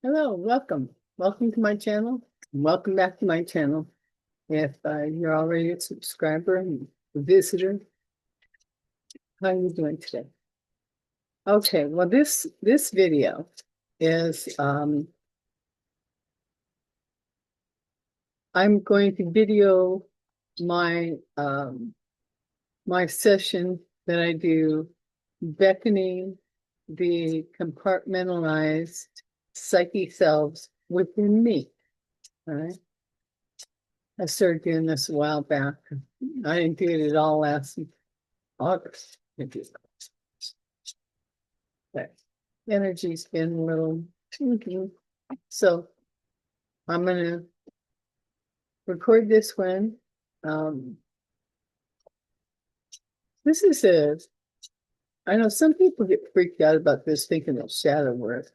Hello, welcome. Welcome to my channel. And welcome back to my channel. If you're already a subscriber and a visitor, how are you doing today? Okay, well this video is I'm going to video my my session that I do beckoning the compartmentalized psyche selves within me. All right. I started doing this a while back. I didn't do it at all last August. But energy's been a little tinky. So I'm gonna record this one. Um, this is I know some people get freaked out about this thinking it's shadow work.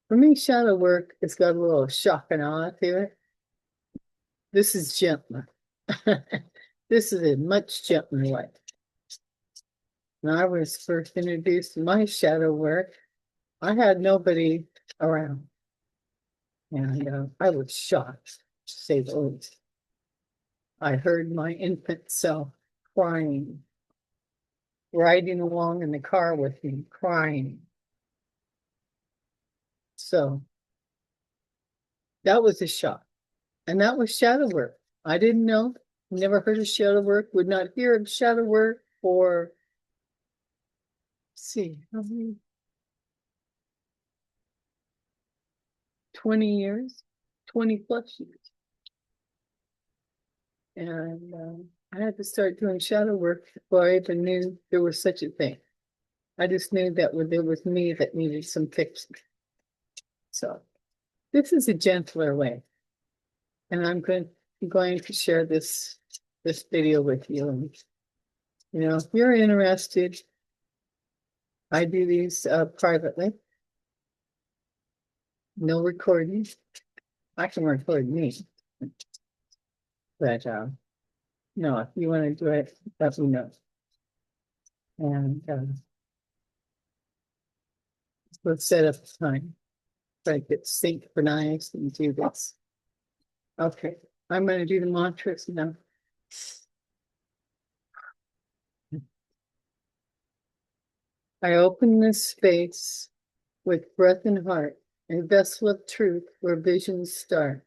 For me, shadow work, it's got a little shock and awe to it. This is gentler. This is a much gentler way. When I was first introduced to my shadow work, I had nobody around. And I was shocked, to say the least. I heard my infant self crying, riding along in the car with me, crying. So that was a shock. And that was shadow work. I didn't know, never heard of shadow work, would not hear of shadow work for, see, how many? 20 years, 20 plus years. And I had to start doing shadow work before I even knew there was such a thing. I just knew that there was me that needed some fixing. So this is a gentler way. And I'm going to share this video with you. And, if you're interested, I do these privately. No recording. I can record me. But no, if you want to do it, let me know. And let's set up a time. Try to get synchronized and do this. Okay, I'm going to do the mantras now. I open this space with breath and heart, a vessel of truth where visions start.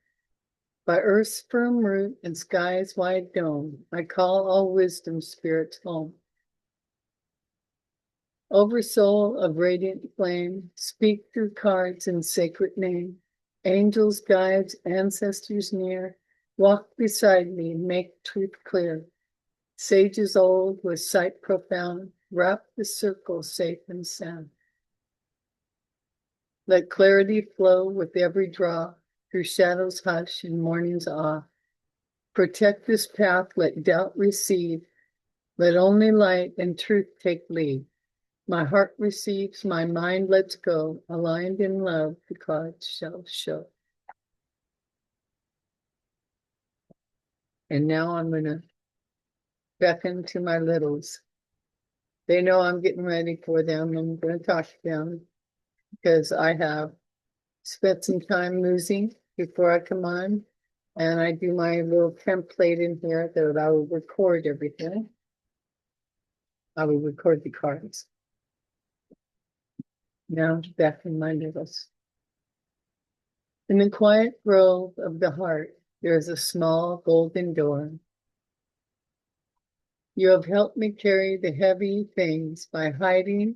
By earth's firm root and sky's wide dome, I call all wisdom spirits home. Oversoul of radiant flame, speak through cards in sacred name. Angels, guides, ancestors near, walk beside me, make truth clear. Sages old with sight profound, wrap the circle safe and sound. Let clarity flow with every draw, through shadows hush and morning's awe. Protect this path, let doubt recede, let only light and truth take lead. My heart receives, my mind lets go, aligned in love, the cards shall show. And now I'm going to beckon to my littles. They know I'm getting ready for them. I'm going to talk to them because I have spent some time losing before I come on. And I do my little template in here that I will record everything. I will record the cards. Now back in my littles. In the quiet grove of the heart, there is a small golden door. You have helped me carry the heavy things by hiding.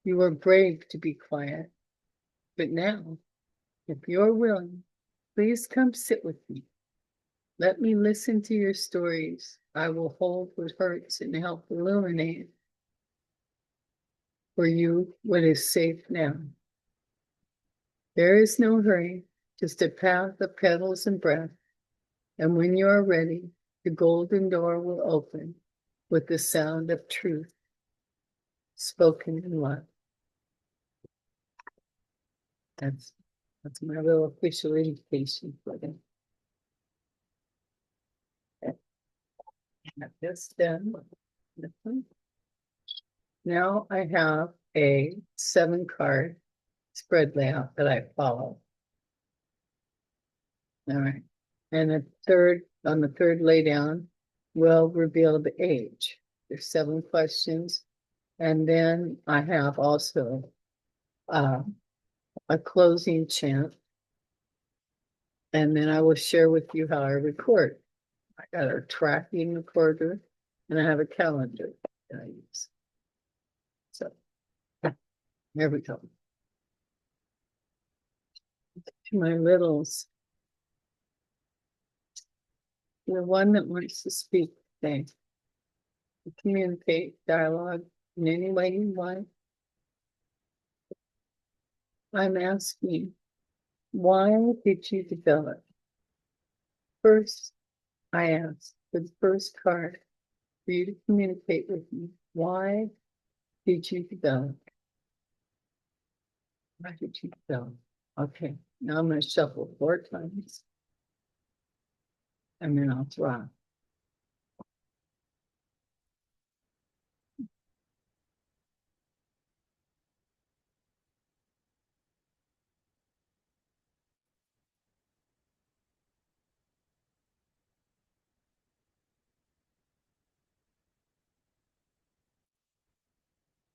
You were brave to be quiet. But now, if you're willing, please come sit with me. Let me listen to your stories. I will hold what hurts and help illuminate for you what is safe now. There is no hurry, just a path of petals and breath. And when you are ready, the golden door will open with the sound of truth spoken in love. That's my little official invitation for them. Okay. Got this done. Now I have a 7-card spread layout that I follow. All right. And on the third laydown, we'll reveal the age. There's 7 questions. And then I have also a closing chant. And then I will share with you how I record. I got a tracking recorder and I have a calendar that I use. So here we go. To my littles, the one that wants to speak today, communicate, dialogue in any way you want. I'm asking, why did you develop? First, I asked for the first card for you to communicate with me. Why did you develop? Why did you develop? Okay, now I'm going to shuffle 4 times and then I'll draw.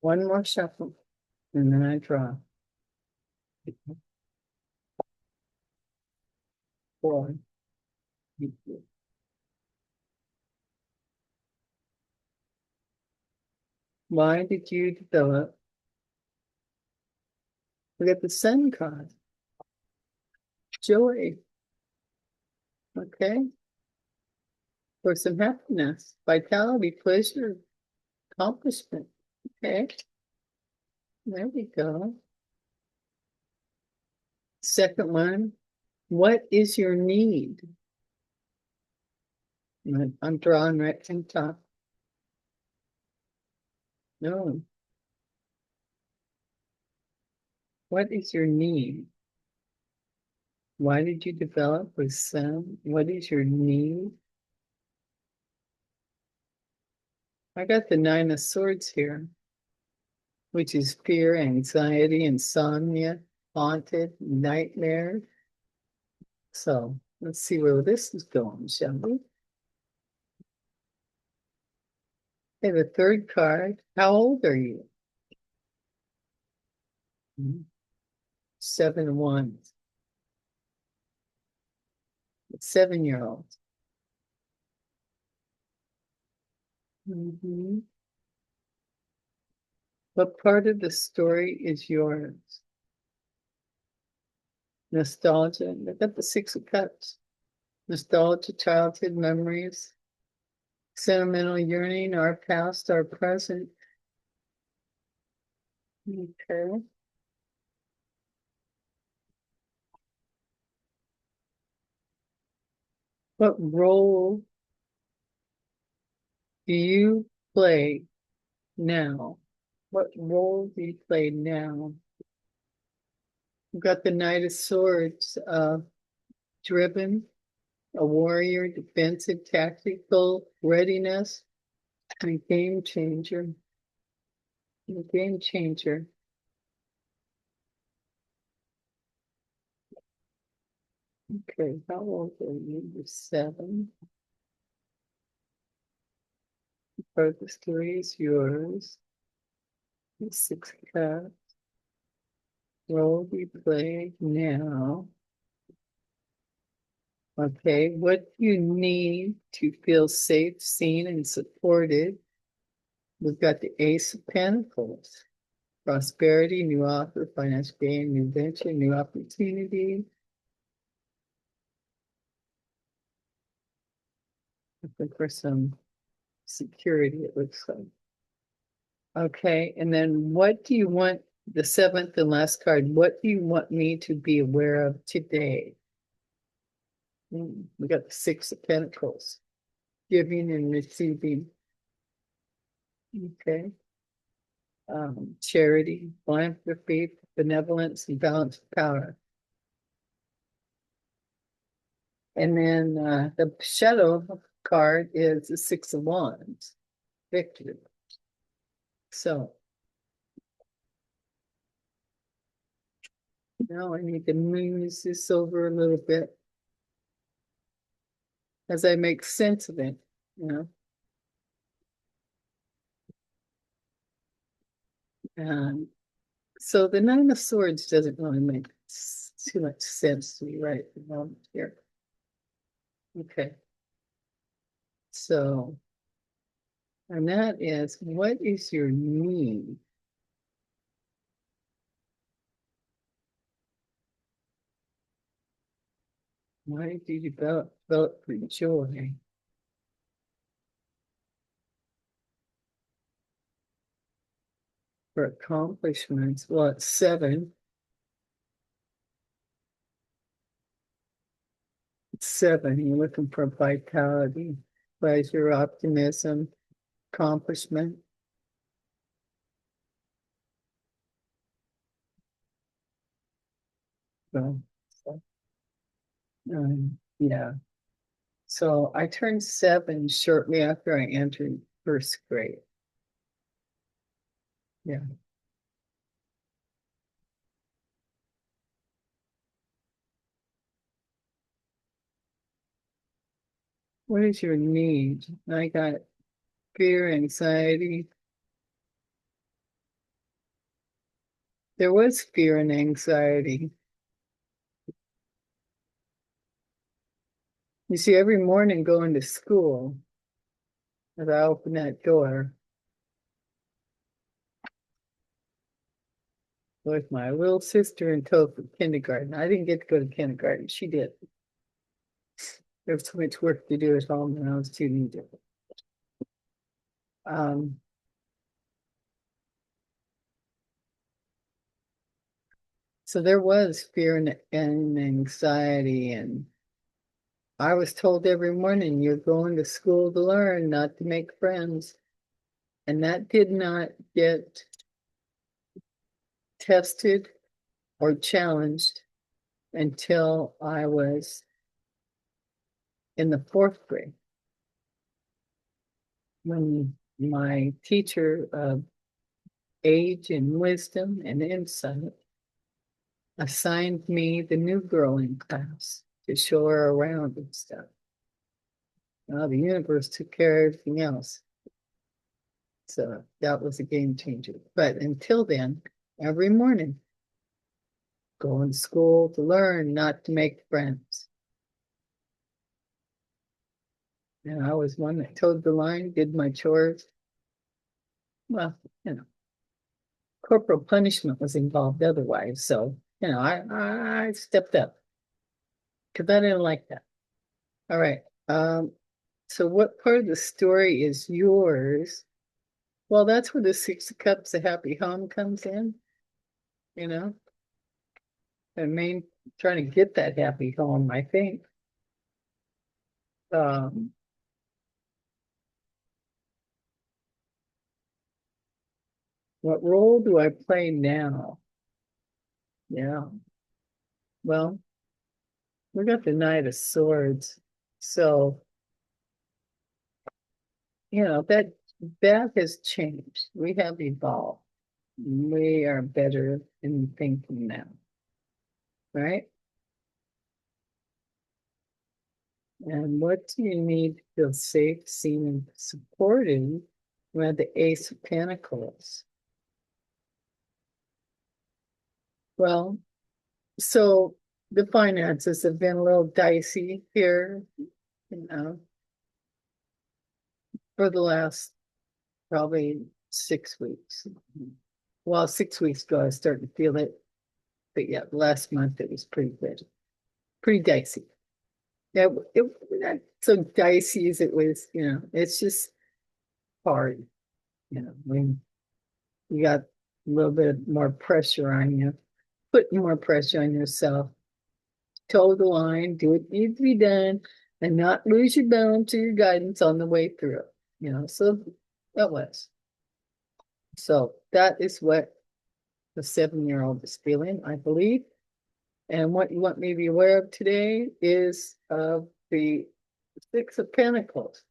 One more shuffle and then I draw. 4. Why did you develop? We got the Sun card. Joy. Okay. For some happiness, vitality, pleasure, accomplishment. Okay. There we go. Second one. What is your need? I'm drawing right from top. No. What is your need? Why did you develop with Sun? What is your need? I got the 9 of Swords here, which is fear, anxiety, insomnia, haunted, nightmare. So let's see where this is going, shall we? Okay, the third card. How old are you? 7 wands. 7-year-old. What part of the story is yours? Nostalgia. I got the 6 of Cups. Nostalgia, childhood memories, sentimental yearning, our past, our present. Okay. What role do you play now? What role do you play now? We've got the Knight of Swords, driven, a warrior, defensive, tactical, readiness, and game changer. A game changer. Okay, how old are you? You're 7. Part of the story is yours. 6 Cups. Role do you play now? Okay, what do you need to feel safe, seen, and supported? We've got the Ace of Pentacles. Prosperity, new offer, financial gain, new venture, new opportunity. Looking for some security, it looks like. Okay, and then what do you want, the 7th and last card, what do you want me to be aware of today? We got the 6 of Pentacles. Giving and receiving. Okay. Charity, philanthropy, benevolence, and balance of power. And then the shadow card is the 6 of Wands, victory. So Now I need to move this over a little bit as I make sense of it, you know. And so the Nine of Swords doesn't really make too much sense to me right at the moment here. Okay. So, and that is, what is your need? Why do you develop for joy? For accomplishments? Well, it's 7. It's 7. You're looking for vitality, pleasure, optimism, accomplishment. So, yeah. So I turned 7 shortly after I entered first grade. Yeah. What is your need? I got fear, anxiety. There was fear and anxiety. You see, every morning going to school, as I open that door with my little sister in tow for kindergarten. I didn't get to go to kindergarten. She did. There was too much work to do at home and I was too needy. Um, so there was fear and anxiety, and I was told every morning, you're going to school to learn, not to make friends. And that did not get tested or challenged until I was in the 4th grade, when my teacher of age and wisdom and insight assigned me the new girl in class to show her around and stuff. Now the universe took care of everything else. So that was a game changer. But until then, every morning, going to school to learn, not to make friends. And I was one that towed the line, did my chores. Well, you know, corporal punishment was involved otherwise. So, you know, I stepped up because I didn't like that. All right. So what part of the story is yours? Well, that's where the 6 of Cups, a happy home comes in, you know. I mean, trying to get that happy home, I think. Um, what role do I play now? Yeah. Well, we got the Knight of Swords. So, you know, that has changed. We have evolved. We are better in thinking now, right? And what do you need to feel safe, seen, and supported? We have the Ace of Pentacles. Well, so the finances have been a little dicey here, you know, for the last probably 6 weeks. Well, 6 weeks ago, I started to feel it. But yeah, last month it was pretty good, pretty dicey. Yeah, it not so dicey as it was, you know, it's just hard, you know, when you got a little bit more pressure on you, putting more pressure on yourself, toe the line, do what needs to be done, and not lose your balance or your guidance on the way through it, you know. So that was. So that is what the 7-year-old is feeling, I believe. And what you want me to be aware of today is the 6 of Pentacles,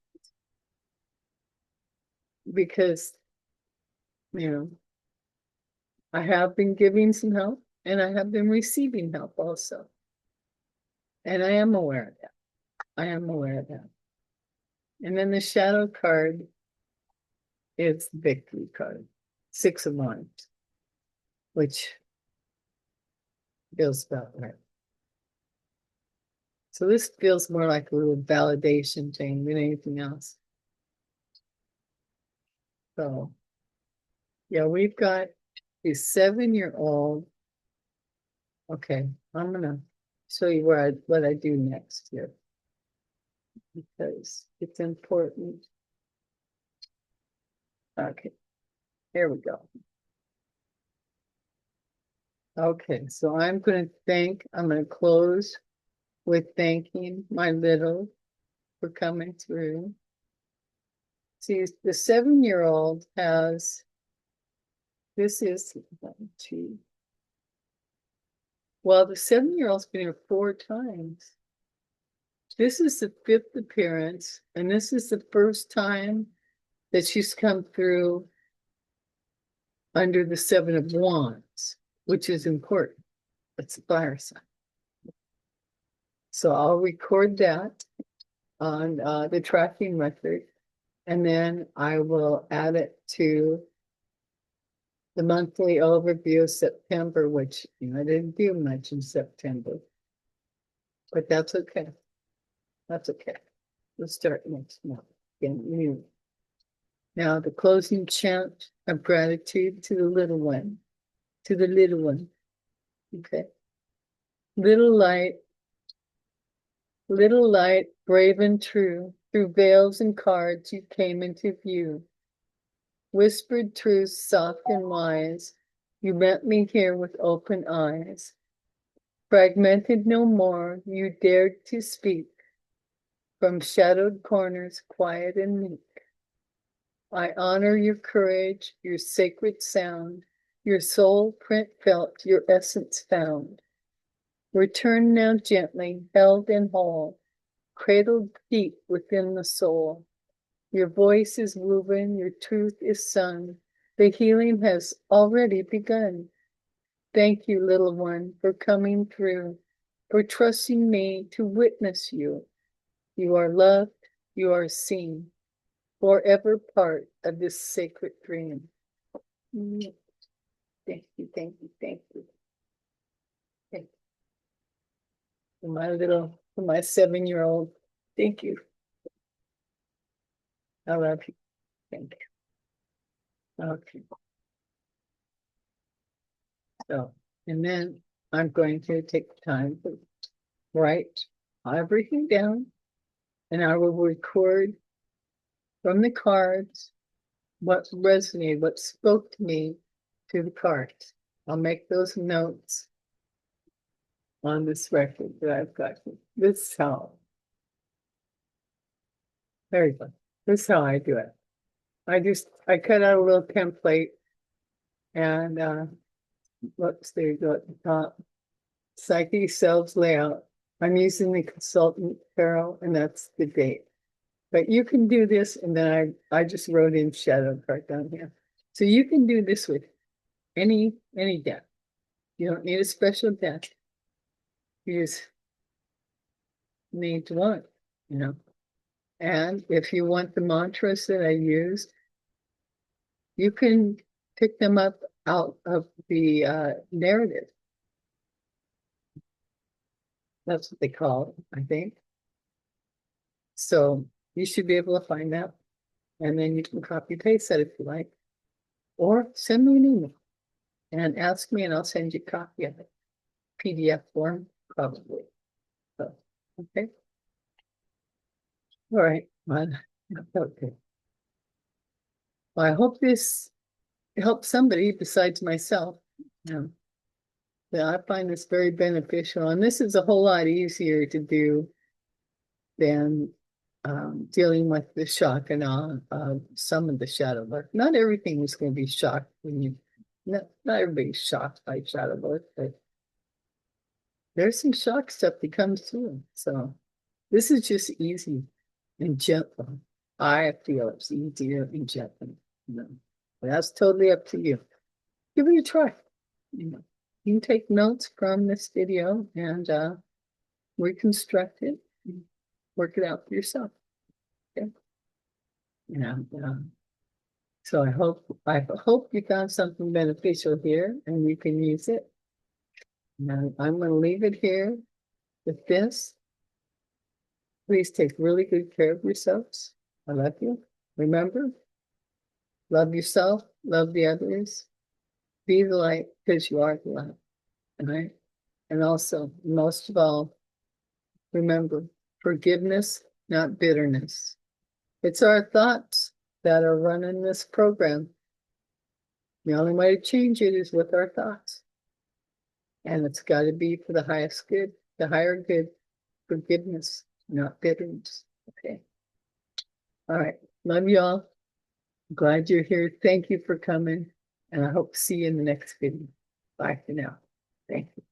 because, you know, I have been giving some help And I have been receiving help also. And I am aware of that. I am aware of that. And then the shadow card is the victory card, 6 of Wands, which feels about right. So this feels more like a little validation thing than anything else. So, yeah, we've got a 7-year-old. Okay, I'm gonna show you what I do next here because it's important. Okay, here we go. Okay, so I'm going to close with thanking my little for coming through. See, the 7-year-old has, this is 1, 2. Well, the 7-year-old's been here 4 times. This is the 5th appearance, and this is the first time that she's come through under the 7 of Wands, which is important. It's a fire sign. So I'll record that on the tracking record, and then I will add it to the monthly overview of September, which I didn't do much in September, but that's okay. That's okay. We'll start next month. Again, now the closing chant of gratitude to the little one, to the little one. Okay. Little light, brave and true, through veils and cards you came into view. Whispered truths soft and wise, you met me here with open eyes. Fragmented no more, you dared to speak, from shadowed corners quiet and meek. I honor your courage, your sacred sound, your soul print felt, your essence found. Return now gently, held and whole, cradled deep within the soul. Your voice is woven, your truth is sung. The healing has already begun. Thank you, little one, for coming through, for trusting me to witness you. You are loved, you are seen, forever part of this sacred dream. Thank you, thank you, thank you. Thank you. For my 7-year-old, thank you. I love you. Thank you. Okay. So, and then I'm going to take the time to write everything down, and I will record from the cards what resonated, what spoke to me to the cards. I'll make those notes on this record that I've got. This is how, very good. This is how I do it. I cut out a little template and whoops, there you go at the top. Psyche Selves Layout. I'm using the consultant tarot, and that's the date. But you can do this, and then I just wrote in shadow card down here. So you can do this with any deck. You don't need a special deck. You just need one, And if you want the mantras that I used, you can pick them up out of the narrative. That's what they call it, I think. So you should be able to find that. And then you can copy paste that if you like. Or send me an email and ask me, and I'll send you a copy of it. PDF form, probably. So, okay. All right. Well, okay. Well, I hope this helps somebody besides myself. Yeah, I find this very beneficial. And this is a whole lot easier to do than dealing with the shock and awe of some of the shadow work. Not everything is going to be shocked when you, not everybody's shocked by shadow work, but there's some shock stuff that comes through. So this is just easy and gentle. I feel it's easier and gentle. But that's totally up to you. Give it a try. You can take notes from this video and reconstruct it, work it out for yourself. Okay. And so I hope you found something beneficial here and you can use it. Now I'm going to leave it here with this. Please take really good care of yourselves. I love you. Remember, love yourself, love the others, be the light because you are the light. All right. And also, most of all, remember forgiveness, not bitterness. It's our thoughts that are running this program. The only way to change it is with our thoughts. And it's got to be for the highest good, the higher good, forgiveness, not bitterness. Okay. All right. Love y'all. Glad you're here. Thank you for coming. And I hope to see you in the next video. Bye for now. Thank you.